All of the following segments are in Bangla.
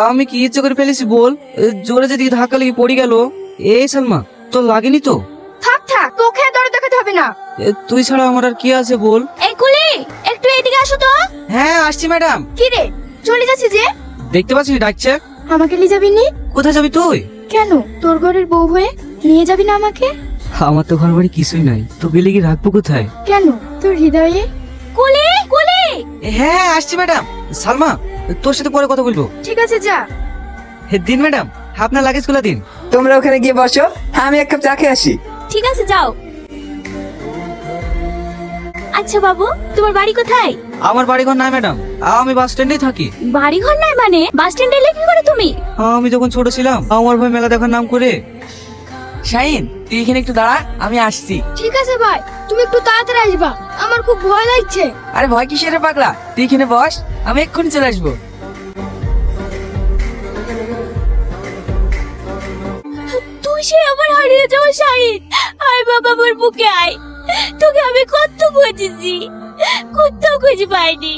আমি কি ইচ্ছে করে ফেলেছি বল? জোরে যদি ধাক্কা লেগে পড়ে গেল। এই সালমা, তোর লাগেনি তো? থাক থাক, তোকে আর দরদ দেখাতে হবে না। তুই ছাড়া আমার আর কি আছে বল? এই কুলি, একটু এদিকে আসো তো। হ্যাঁ আসছি ম্যাডাম। কি রে, চলে যাচ্ছি যে? দেখতে পাচ্ছিস ডাকছে। আমাকে নিয়ে যাবি নি? কোথায় যাবি তুই? কেন, তোর ঘরের বউ হয়ে নিয়ে যাবি না আমাকে? আমার তো ঘর বাড়ি কিছুই নাই, তো গেলে কি রাখবো কোথায়? কেন, তোর হৃদয়ে? কুলি কুলি। হ্যাঁ আসছি ম্যাডাম। সালমা, তোর সাথে পরে কথা বলবো। ঠিক আছে, যা। দিন ম্যাডাম, আপনার লাগেজ গুলো দিন। তোমরা ওখানে গিয়ে বসো, আমি এক কাপ চা খেয়ে আসি। ঠিক আছে, যাও। আচ্ছা বাবু, তোমার বাড়ি কোথায়? আমার বাড়ি ঘর নাই ম্যাডাম, আমি বাস স্ট্যান্ডেই থাকি। বাড়ি ঘর নাই মানে? বাস স্ট্যান্ডে এলে কি করে তুমি? আমি যখন ছোট ছিলাম আমার ভাই মেলা দেখার নাম করে। শাহিন, তুই এখানে একটু দাঁড়া, আমি আসছি। ঠিক আছে ভাই, তুমি একটু তাড়াতাড়ি আসবা, আমার খুব ভয় লাগছে। আরে ভয় কিসের রে পাগলা, তুই এখানে বস, আমি এক্ষুনি চলে আসবো। তুই সে আমার হারিয়ে যাওয়া শাহিদ। আয় বাবা, আমার বুকে আয়। তোকে আমি কত খুঁজেছি, কোথাও খুঁজে পাইনি।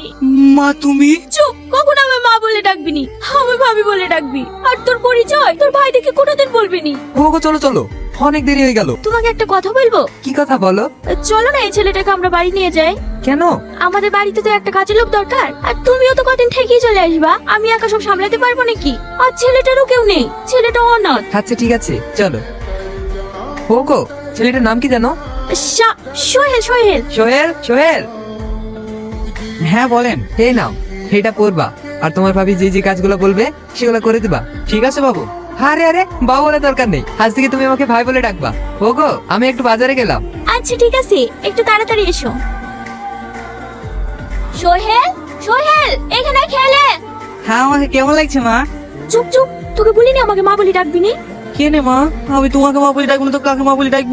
মা তুমি? চুপ, কখন আমার মা বলে ডাকবি নি, আমার ভাবি বলে ডাকবি। আর তোর পরিচয় তোর ভাই দেখে কোনোদিন বলবি নি। ওগো চলো চলো, অনেক দেরি হয়ে গেল। তোমাকে একটা কথা বলবো। কি কথা বলো? চলো না, এই ছেলেটাকে আমরা বাড়ি নিয়ে যাই। কেন? আমাদের বাড়িতে তো একটা কাজের লোক দরকার, আর তুমিও তো কদিন থেকেই চলে আসবা। আমি একা সব সামলাতে পারবো নাকি? আর ছেলেটারও কেউ নেই, ছেলেটা অনাথ। আচ্ছা ঠিক আছে, চলো। ওগো, ছেলেটার নাম কি জানো? সোহেল। সোহেল। সোহেল। সোহেল, হ্যাঁ বলেন। এই নাও, এটা পড়বা, আর তোমার ভাবি যে যে কাজগুলো বলবে সেগুলো করে দিবা। ঠিক আছে বাবু। আরে আরে, বাবু বলে দরকার নেই, আজ থেকে তুমি আমাকে ভাই বলে ডাকবা। ওগো, আমি একটু বাজারে গেলাম। আচ্ছা ঠিক আছে, একটু তাড়াতাড়ি এসো। সোহেল। সোহেল, এখানে খেলে। হ্যাঁ আমাকে কেমন লাগছে মা? চুপ চুপ, তোকে বলিনি আমাকে মা বলি ডাকবি নি? কেনে মা? আমি তোমাকে মা বলে ডাকবো না তো কাকে মা বলে ডাকবো?